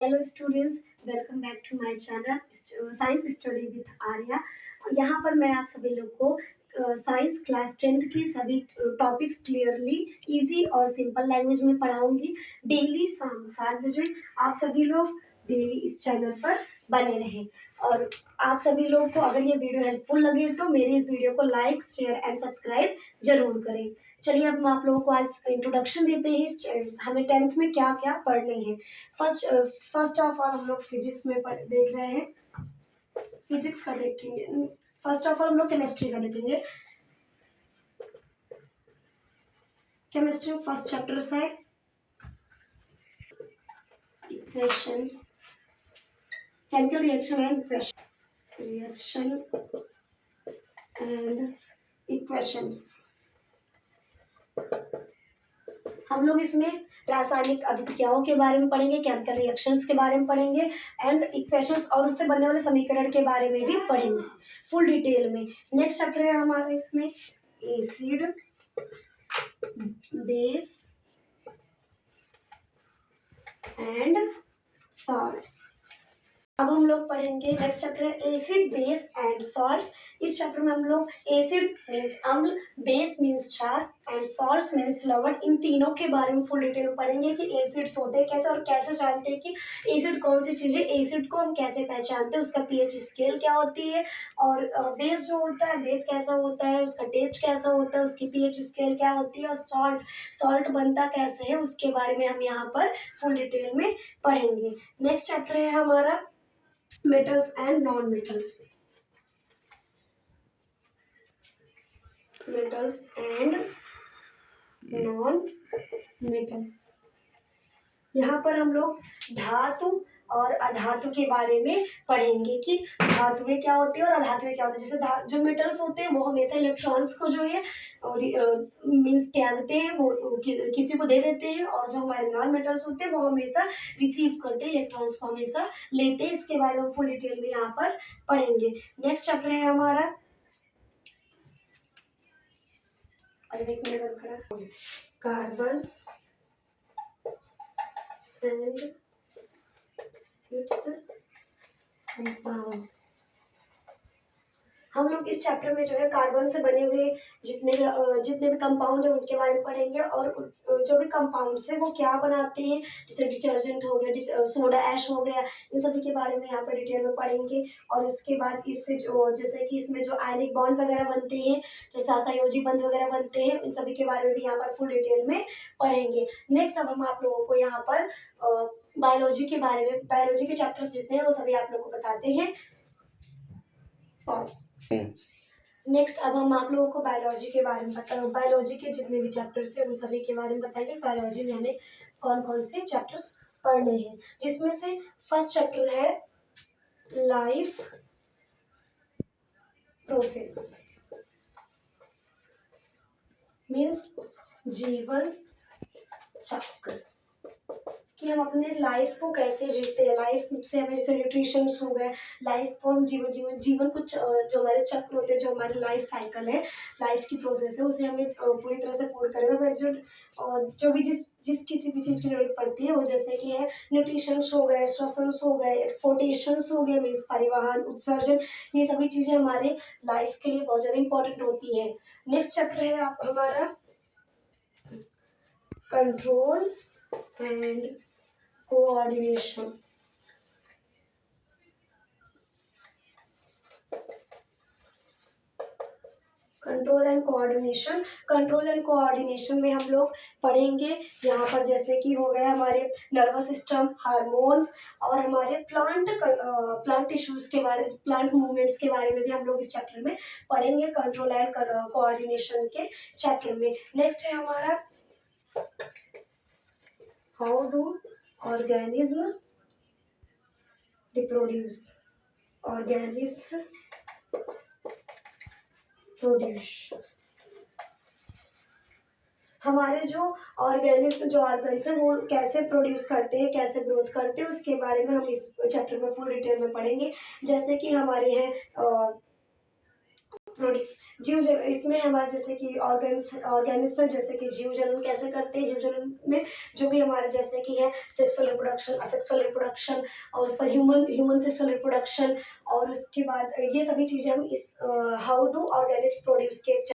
Hello students, welcome back to my channel science study with Arya. यहाँ पर मैं आप सभी लोग को साइंस क्लास 10th की सभी टॉपिक्स क्लियरली इजी और सिंपल लैंग्वेज में पढ़ाऊंगी। डेली शाम 7 बजे आप सभी लोग डेली इस चैनल पर बने रहें। और आप सभी लोग को अगर ये वीडियो हेल्पफुल लगे तो मेरे इस वीडियो को लाइक शेयर एंड सब्सक्राइब जरूर करें। चलिए अब हम आप लोगों को आज इंट्रोडक्शन देते हैं हमें 10th में क्या क्या पढ़ने हैं। फर्स्ट ऑफ ऑल हम लोग फिजिक्स में देख रहे हैं। फिजिक्स का देखेंगे। फर्स्ट ऑफ ऑल हम लोग केमिस्ट्री का देखेंगे। केमिस्ट्री में फर्स्ट चैप्टर है equation, chemical reaction and equations. हम लोग इसमें रासायनिक अभिक्रियाओं के बारे में पढ़ेंगे, केमिकल रिएक्शंस के बारे में पढ़ेंगे एंड इक्वेशंस और उससे बनने वाले समीकरण के बारे में भी पढ़ेंगे फुल डिटेल में। नेक्स्ट चैप्टर है हमारा इसमें एसिड, बेस एंड सॉल्ट्स। अब हम लोग पढ़ेंगे नेक्स्ट चैप्टर है एसिड, बेस एंड सॉल्ट्स। इस चैप्टर में हम लोग एसिड मीन्स अम्ल, बेस मीन्स क्षार एंड सॉल्ट्स मीन्स लवण, इन तीनों के बारे में फुल डिटेल में पढ़ेंगे कि एसिड्स होते हैं कैसे और कैसे जानते हैं कि एसिड कौन सी चीज़ है, एसिड को हम कैसे पहचानते हैं, उसका पीएच स्केल क्या होती है, और बेस जो होता है बेस कैसा होता है, उसका टेस्ट कैसा होता है, उसकी पीएच स्केल क्या होती है, और सॉल्ट बनता कैसे है उसके बारे में हम यहाँ पर फुल डिटेल में पढ़ेंगे। नेक्स्ट चैप्टर है हमारा metals and non metals. Metals and non metals, यहाँ पर हम लोग धातु और अधातु के बारे में पढ़ेंगे कि धातुएं क्या होती है और अधातुएं क्या होती है। जैसे जो मेटल्स होते हैं वो हमेशा इलेक्ट्रॉन्स को जो है मीन्स त्यागते हैं, वो किसी को दे देते हैं, और जो हमारे नॉन मेटल्स होते हैं वो हमेशा रिसीव करते हैं, इलेक्ट्रॉन्स को हमेशा लेते हैं। इसके बारे में फुल डिटेल में यहाँ पर पढ़ेंगे। नेक्स्ट चैप्टर है हमारा, कार्बन एंड इट्स कंपाउंड। हम लोग इस चैप्टर में जो है कार्बन से बने हुए जितने भी कंपाउंड है उसके बारे में पढ़ेंगे, और जो भी कंपाउंड्स है वो क्या बनाते हैं, जैसे डिटर्जेंट हो गया, सोडा ऐश हो गया, इन सभी के बारे में यहाँ पर डिटेल में पढ़ेंगे। और उसके बाद इससे जो जैसे कि इसमें जो आयनिक बॉन्ड वगैरह बनते हैं, जो सहसंयोजी बंध वगैरह बनते हैं, इन सभी के बारे में भी यहाँ पर फुल डिटेल में पढ़ेंगे। नेक्स्ट अब हम आप लोगों को यहाँ पर बायोलॉजी के बारे में, बायोलॉजी के चैप्टर्स जितने हैं वो सभी आप लोग को बताते हैं। नेक्स्ट अब हम आप लोगों को बायोलॉजी के बारे में बायोलॉजी के जितने भी चैप्टर्स हैं उन सभी के बारे में बताएंगे। बायोलॉजी में हमें कौन कौन से चैप्टर्स पढ़ने हैं, जिसमें से फर्स्ट चैप्टर है लाइफ प्रोसेस, मीन्स जीवन चक्र, कि हम अपने लाइफ को कैसे जीते हैं। लाइफ से हमें जैसे न्यूट्रिशंस हो गए, लाइफ को हम जीवन को जो हमारे चक्र होते हैं, जो हमारे लाइफ साइकिल है, लाइफ की प्रोसेस है, उसे हमें पूरी तरह से पूर्ण करें। हमें जो भी जिस किसी भी चीज़ की जरूरत पड़ती है वो जैसे कि है न्यूट्रिशंस हो गए, श्वसन्स हो गए, एक्सपोर्टेशंस हो गए, मीन्स परिवहन, उत्सर्जन, ये सभी चीज़ें हमारे लाइफ के लिए बहुत ज़्यादा इंपॉर्टेंट होती हैं। नेक्स्ट चैप्टर है हमारा control and coordination. Control and coordination में हम लोग पढ़ेंगे यहाँ पर जैसे कि हो गए हमारे नर्वस सिस्टम, हार्मोन्स, और हमारे प्लांट टिश्यूज के बारे, प्लांट मूवमेंट्स के बारे में भी हम लोग इस चैप्टर में पढ़ेंगे, कंट्रोल एंड कोऑर्डिनेशन के चैप्टर में। नेक्स्ट है हमारा how do organism reproduce, organisms produce, हमारे जो ऑर्गन्स हैं वो कैसे प्रोड्यूस करते हैं, कैसे ग्रोथ करते हैं, उसके बारे में हम इस चैप्टर में फुल डिटेल में पढ़ेंगे। जैसे कि हमारे हैं प्रोड्यूस जीव जन इसमें हमारे जैसे कि ऑर्गेनिज्म जैसे कि जीव जनन कैसे करते हैं, जीव जनन में जो भी हमारे जैसे कि है सेक्सुअल रिप्रोडक्शन, असेक्सुअल रिप्रोडक्शन और उस पर ह्यूमन सेक्सुअल रिप्रोडक्शन और उसके बाद ये सभी चीज़ें हम इस हाउ डू ऑर्गेनिज्म प्रोड्यूस के